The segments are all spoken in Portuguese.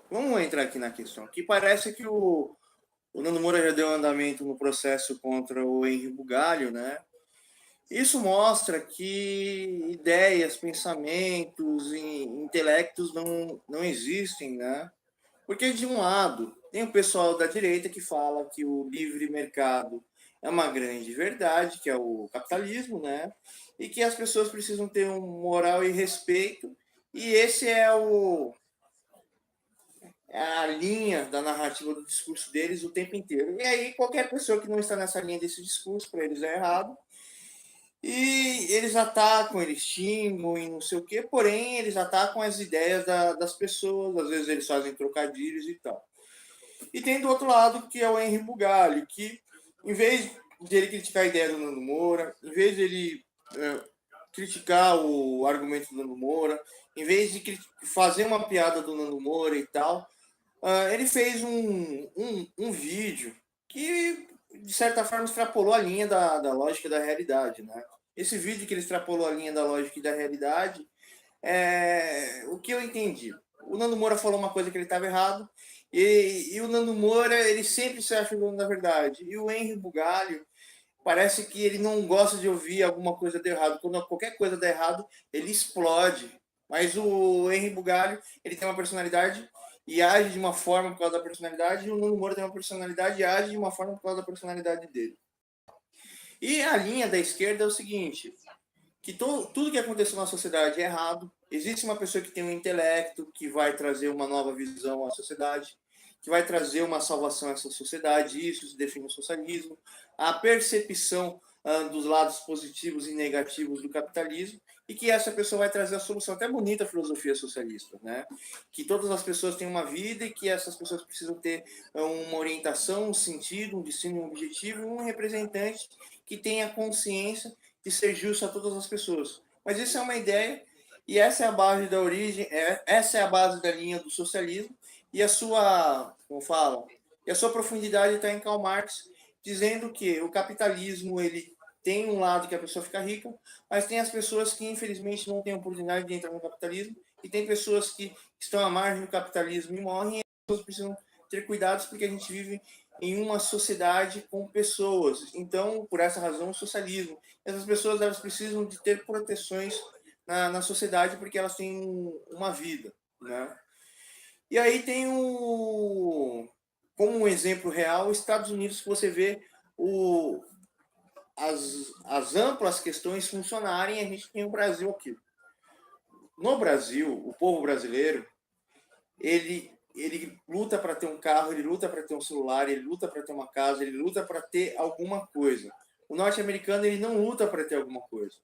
vamos entrar aqui na questão. Que parece que o Nando Moura já deu andamento no processo contra o Henri Bugalho, né? Isso mostra que ideias, pensamentos e intelectos não existem, né? Porque, de um lado, tem o pessoal da direita que fala que o livre mercado é uma grande verdade, que é o capitalismo, né? E que as pessoas precisam ter um moral e respeito, e esse é a linha da narrativa do discurso deles o tempo inteiro. E aí, qualquer pessoa que não está nessa linha desse discurso, para eles é errado. E eles atacam, eles xingam e não sei o quê, porém eles atacam as ideias das pessoas, às vezes eles fazem trocadilhos e tal. E tem do outro lado que é o Henry Bugalho, que em vez de ele criticar a ideia do Nando Moura, em vez de ele criticar o argumento do Nando Moura, em vez de fazer uma piada do Nando Moura e tal, ele fez um vídeo que, de certa forma, extrapolou a linha da lógica da realidade, né? Esse vídeo que ele extrapolou a linha da lógica e da realidade, o que eu entendi? O Nando Moura falou uma coisa que ele estava errado, e o Nando Moura, ele sempre se acha o dono da verdade. E o Henry Bugalho, parece que ele não gosta de ouvir alguma coisa de errado. Quando qualquer coisa der errado, ele explode. Mas o Henry Bugalho, ele tem uma personalidade e age de uma forma por causa da personalidade, e o Nando Moura tem uma personalidade e age de uma forma por causa da personalidade dele. E a linha da esquerda é o seguinte, que tudo que aconteceu na sociedade é errado. Existe uma pessoa que tem um intelecto, que vai trazer uma nova visão à sociedade, que vai trazer uma salvação a essa sociedade. Isso se define o socialismo. A percepção dos lados positivos e negativos do capitalismo, e que essa pessoa vai trazer a solução. Até bonita a filosofia socialista, né? Que todas as pessoas têm uma vida e que essas pessoas precisam ter uma orientação, um sentido, um destino, um objetivo, um representante que tenha consciência de ser justo a todas as pessoas. Mas isso é uma ideia, e essa é a base da origem, essa é a base da linha do socialismo, e a sua, como falam, e a sua profundidade está em Karl Marx, dizendo que o capitalismo ele tem um lado que a pessoa fica rica, mas tem as pessoas que infelizmente não têm a oportunidade de entrar no capitalismo, e tem pessoas que estão à margem do capitalismo e morrem, e as pessoas precisam ter cuidados porque a gente vive em uma sociedade com pessoas. Então, por essa razão, o socialismo. Essas pessoas elas precisam de ter proteções na sociedade porque elas têm uma vida, né? E aí tem como um exemplo real, os Estados Unidos, que você vê o, as amplas questões funcionarem, a gente tem o Brasil aqui. No Brasil, o povo brasileiro, ele luta para ter um carro, ele luta para ter um celular, ele luta para ter uma casa, ele luta para ter alguma coisa. O norte-americano ele não luta para ter alguma coisa.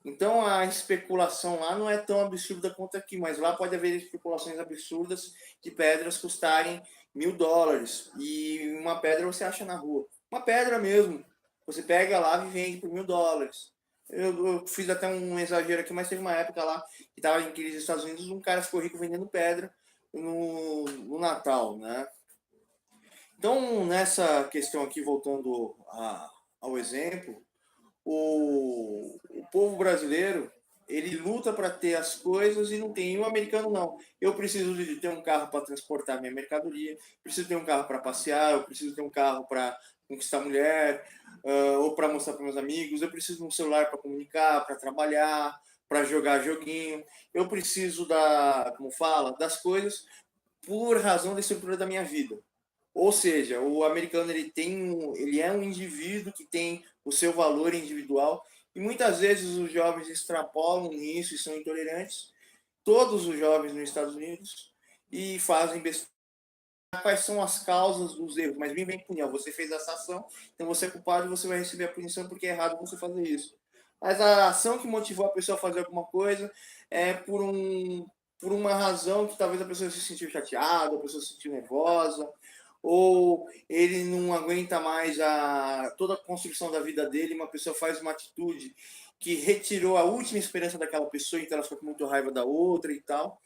Então a especulação lá não é tão absurda quanto aqui, mas lá pode haver especulações absurdas de pedras custarem $1.000 e uma pedra você acha na rua, uma pedra mesmo. Você pega lá e vende por $1.000. Eu fiz até um exagero aqui, mas teve uma época lá que estava em crise nos Estados Unidos, um cara ficou rico vendendo pedra no Natal, né? Então, nessa questão aqui, voltando ao exemplo, o povo brasileiro, ele luta para ter as coisas e não tem. E o americano não. Eu preciso de ter um carro para transportar minha mercadoria, preciso ter um carro para passear, eu preciso ter um carro para conquistar mulher, ou para mostrar para meus amigos, eu preciso de um celular para comunicar, para trabalhar, para jogar joguinho. Eu preciso como fala, das coisas por razão da estrutura da minha vida. Ou seja, o americano ele é um indivíduo que tem o seu valor individual e muitas vezes os jovens extrapolam isso e são intolerantes. Todos os jovens nos Estados Unidos e fazem besteira. Quais são as causas dos erros? Mas vem punir. Você fez essa ação, então você é culpado e você vai receber a punição porque é errado você fazer isso. Mas a ação que motivou a pessoa a fazer alguma coisa é por uma razão que talvez a pessoa se sentiu chateada, a pessoa se sentiu nervosa, ou ele não aguenta mais toda a construção da vida dele, uma pessoa faz uma atitude que retirou a última esperança daquela pessoa, então ela fica com muito raiva da outra e tal.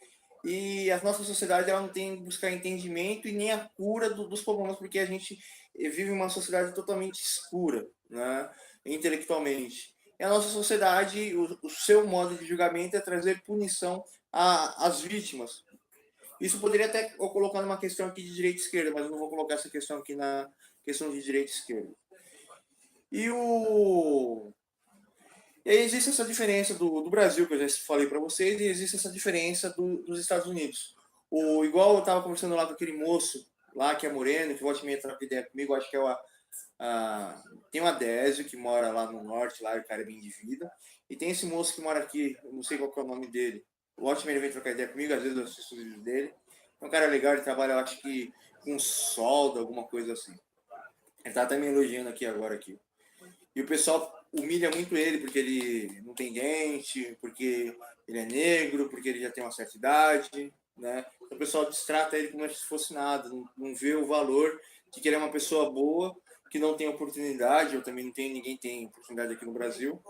E a nossa sociedade ela não tem buscar entendimento e nem a cura dos problemas, porque a gente vive uma sociedade totalmente escura, né, intelectualmente. E a nossa sociedade, o seu modo de julgamento é trazer punição às vítimas, Isso poderia até eu colocar numa questão aqui de direita e esquerda, mas eu não vou colocar essa questão aqui na questão de direita e esquerda. E o e aí existe essa diferença do Brasil, que eu já falei para vocês, e existe essa diferença dos Estados Unidos. Igual eu estava conversando lá com aquele moço, lá que é moreno, que volta e meia troca ideia comigo, acho que é tem o Adésio, que mora lá no norte, lá, o cara é bem de vida, e tem esse moço que mora aqui, eu não sei qual que é o nome dele. O volta e meia vem trocar ideia comigo, às vezes eu assisto os vídeos dele. É um cara legal, ele trabalha, eu acho que com solda, alguma coisa assim. Ele tá até me elogiando aqui agora aqui. E o pessoal humilha muito ele porque ele não tem dente, porque ele é negro, porque ele já tem uma certa idade, né? O pessoal distrata ele como se fosse nada, não vê o valor de que ele é uma pessoa boa, que não tem oportunidade, eu também não tenho, ninguém tem oportunidade aqui no Brasil.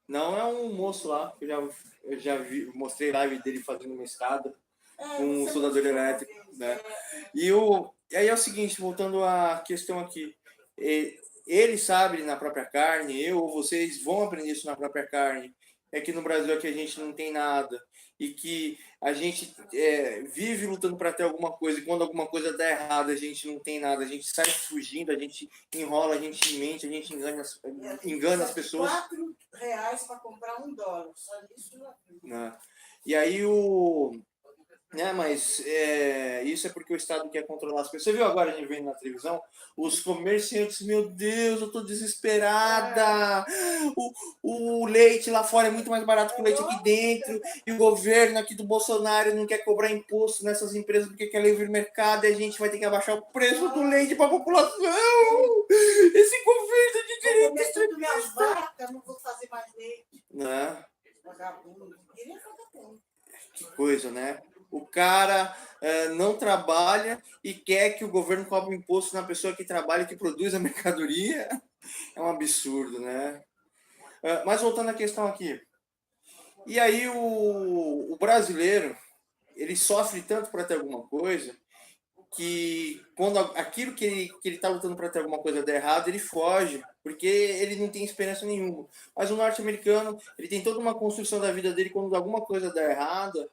Não, é um moço lá, que eu já vi, mostrei live dele fazendo uma escada com um soldador elétrico, né? E aí é o seguinte, voltando à questão aqui, ele sabe na própria carne, eu ou vocês vão aprender isso na própria carne, é que no Brasil aqui a gente não tem nada, e que a gente vive lutando para ter alguma coisa, e quando alguma coisa dá errado, a gente não tem nada, a gente sai fugindo, a gente enrola, a gente mente, a gente engana as pessoas. R$4 para comprar $1, só isso já. Né? E aí mas isso é porque o Estado quer controlar as pessoas. Você viu agora, a gente vendo na televisão, os comerciantes, meu Deus, eu tô desesperada. O leite lá fora é muito mais barato que o leite aqui dentro. E o governo aqui do Bolsonaro não quer cobrar imposto nessas empresas porque quer livre mercado e a gente vai ter que abaixar o preço do leite para a população. Esse governo de direita extremista. Não vou fazer mais leite. Né? Vagabundo. Queria vagabundo. Que coisa, né? O cara não trabalha e quer que o governo cobre imposto na pessoa que trabalha e que produz a mercadoria. É um absurdo, né? Mas voltando à questão aqui. E aí o brasileiro, ele sofre tanto para ter alguma coisa que quando aquilo que ele está lutando para ter alguma coisa der errado, ele foge, porque ele não tem esperança nenhuma. Mas o norte-americano, ele tem toda uma construção da vida dele, quando alguma coisa der errada,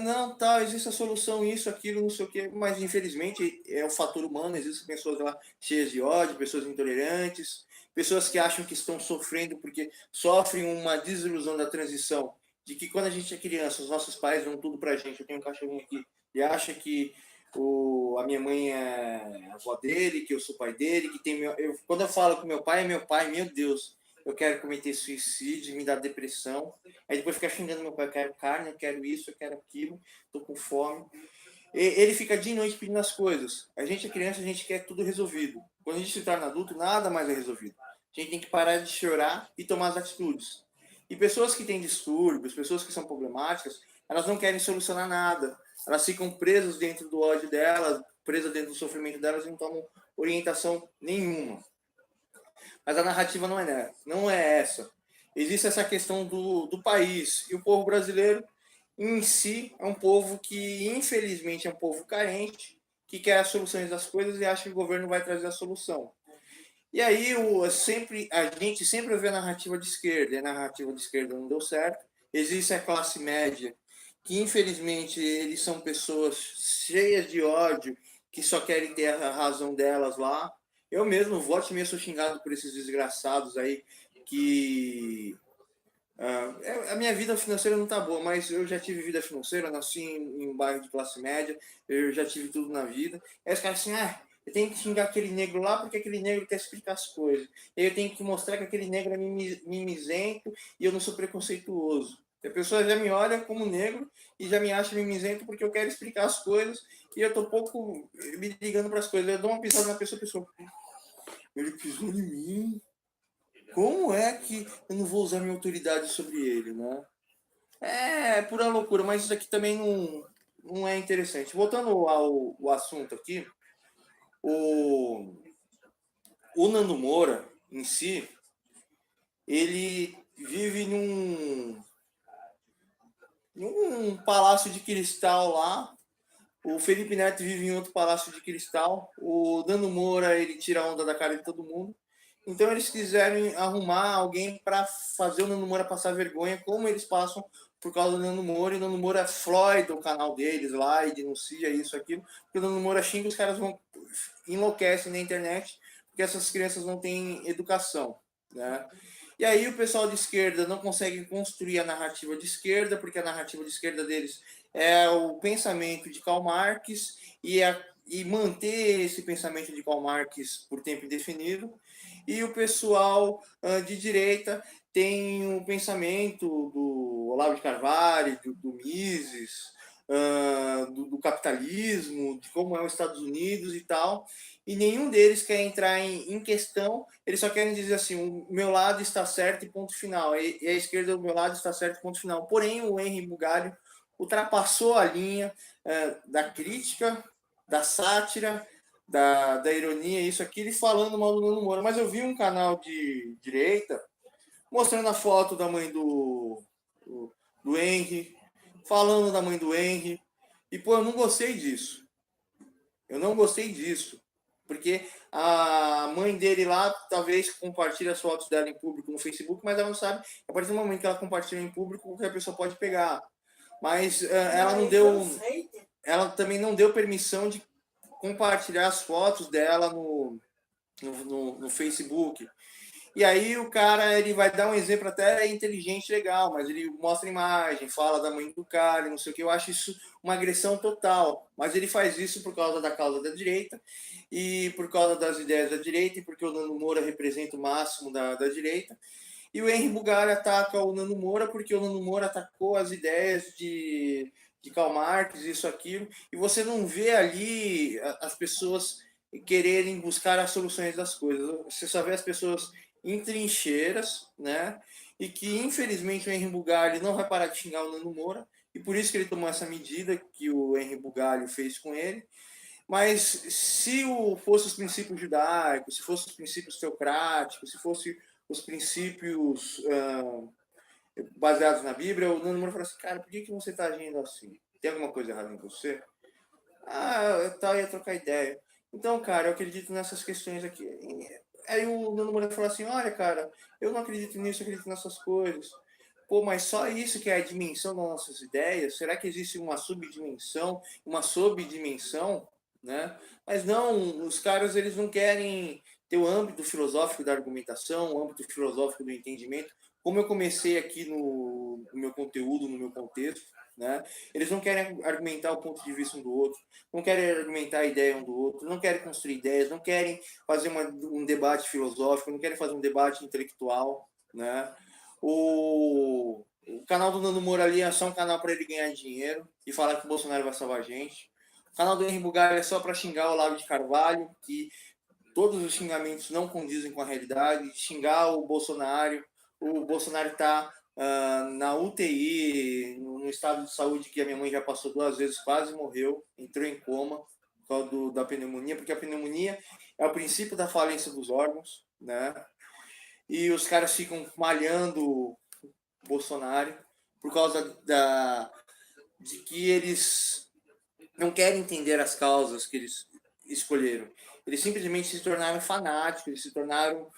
não, tá, existe a solução, isso, aquilo, não sei o quê, mas infelizmente é o fator humano, existem pessoas lá cheias de ódio, pessoas intolerantes, pessoas que acham que estão sofrendo porque sofrem uma desilusão da transição, de que quando a gente é criança, os nossos pais dão tudo pra gente. Eu tenho um cachorrinho aqui e acha que a minha mãe é a avó dele, que eu sou pai dele, que tem quando eu falo que meu pai é meu pai, meu Deus, eu quero cometer suicídio, me dá depressão. Aí depois fica xingando meu pai, eu quero carne, eu quero isso, eu quero aquilo, tô com fome. Ele fica de noite pedindo as coisas. A gente é criança, a gente quer tudo resolvido. Quando a gente se torna adulto, nada mais é resolvido. A gente tem que parar de chorar e tomar as atitudes. E pessoas que têm distúrbios, pessoas que são problemáticas, elas não querem solucionar nada. Elas ficam presas dentro do ódio delas, presas dentro do sofrimento delas e não tomam orientação nenhuma. Mas a narrativa não é essa. Existe essa questão do país. E o povo brasileiro, em si, é um povo que, infelizmente, é um povo carente, que quer as soluções das coisas e acha que o governo vai trazer a solução. E aí a gente sempre vê a narrativa de esquerda, e a narrativa de esquerda não deu certo. Existe a classe média, que infelizmente eles são pessoas cheias de ódio, que só querem ter a razão delas lá. Eu mesmo, volte e meia, sou xingado por esses desgraçados aí, que a minha vida financeira não tá boa, mas eu já tive vida financeira, nasci em um bairro de classe média, eu já tive tudo na vida. Aí os caras assim, eu tenho que xingar aquele negro lá porque aquele negro quer explicar as coisas. E aí eu tenho que mostrar que aquele negro é mimizento e eu não sou preconceituoso. A pessoa já me olha como negro e já me acha mimizento porque eu quero explicar as coisas e eu tô pouco me ligando para as coisas. Eu dou uma pisada na pessoa, ele pisou em mim. Como é que eu não vou usar minha autoridade sobre ele, né? É pura loucura, mas isso aqui também não é interessante. Voltando ao assunto aqui, o Nando Moura, em si, ele vive num palácio de cristal lá. O Felipe Neto vive em outro palácio de cristal. O Nando Moura, ele tira a onda da cara de todo mundo. Então eles quiserem arrumar alguém para fazer o Nando Moura passar vergonha, como eles passam por causa do Nando Moura, e o Nando Moura floida o canal deles lá e denuncia isso, aquilo, porque o Nando Moura xinga, os caras vão enlouquecem na internet, porque essas crianças não têm educação, né? E aí o pessoal de esquerda não consegue construir a narrativa de esquerda, porque a narrativa de esquerda deles é o pensamento de Karl Marx e manter esse pensamento de Karl Marx por tempo indefinido. E o pessoal de direita tem o pensamento do Olavo de Carvalho, do Mises, do capitalismo, de como é os Estados Unidos e tal, e nenhum deles quer entrar em questão, eles só querem dizer assim, o meu lado está certo e ponto final, e a esquerda, o meu lado está certo e ponto final. Porém, o Henry Bugalho ultrapassou a linha da crítica, da sátira, da ironia, isso aqui, ele falando mal do Nando Moura. Mas eu vi um canal de direita mostrando a foto da mãe do Henry, falando da mãe do Henry. E, pô, eu não gostei disso. Eu não gostei disso. Porque a mãe dele lá talvez compartilhe as fotos dela em público no Facebook, mas ela não sabe que a partir do momento que ela compartilha em público, qualquer pessoa pode pegar. Mas ela não deu. Ela também não deu permissão de compartilhar as fotos dela no Facebook. E aí o cara ele vai dar um exemplo até inteligente, legal, mas ele mostra a imagem, fala da mãe do cara, não sei o que. Eu acho isso uma agressão total. Mas ele faz isso por causa da causa da direita e por causa das ideias da direita e porque o Nando Moura representa o máximo da direita. E o Henry Bugalho ataca o Nando Moura porque o Nando Moura atacou as ideias de Karl Marx, isso, aquilo. E você não vê ali as pessoas quererem buscar as soluções das coisas. Você só vê as pessoas em trincheiras, né? E que, infelizmente, o Henry Bugalho não vai parar de xingar o Nando Moura, e por isso que ele tomou essa medida que o Henry Bugalho fez com ele. Mas se fosse os princípios judaicos, se fosse os princípios teocráticos, se fosse os princípios baseados na Bíblia, o Nando Moura falou assim, cara, por que você está agindo assim? Tem alguma coisa errada em você? Eu ia trocar ideia. Então, cara, eu acredito nessas questões aqui. Aí o Nando Moura falou assim, olha, cara, eu não acredito nisso, eu acredito nessas coisas. Pô, mas só isso que é a dimensão das nossas ideias? Será que existe uma subdimensão, uma subdimensão, né? Mas não, os caras, eles não querem ter o âmbito filosófico da argumentação, o âmbito filosófico do entendimento, como eu comecei aqui no meu conteúdo, no meu contexto, né? Eles não querem argumentar o ponto de vista um do outro, não querem argumentar a ideia um do outro, não querem construir ideias, não querem fazer um debate filosófico, não querem fazer um debate intelectual, né? O canal do Nando Moura ali é só um canal para ele ganhar dinheiro e falar que o Bolsonaro vai salvar a gente. O canal do Henry Bugalho é só para xingar o Olavo de Carvalho, que todos os xingamentos não condizem com a realidade, xingar o Bolsonaro está na UTI, no estado de saúde que a minha mãe já passou 2 vezes, quase morreu, entrou em coma por causa da pneumonia, porque a pneumonia é o princípio da falência dos órgãos, né? E os caras ficam malhando o Bolsonaro por causa de que eles não querem entender as causas que eles escolheram. Eles simplesmente se tornaram fanáticos, eles se tornaram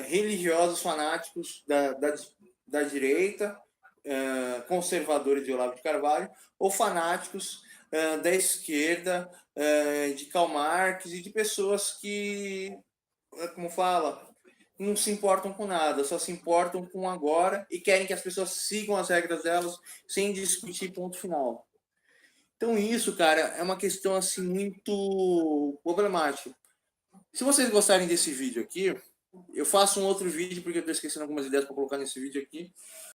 religiosos fanáticos da direita, conservadores de Olavo de Carvalho, ou fanáticos da esquerda, de Karl Marx e de pessoas que, como fala, não se importam com nada, só se importam com agora e querem que as pessoas sigam as regras delas sem discutir ponto final. Então isso, cara, é uma questão assim muito problemática. Se vocês gostarem desse vídeo aqui, eu faço um outro vídeo, porque eu estou esquecendo algumas ideias para colocar nesse vídeo aqui,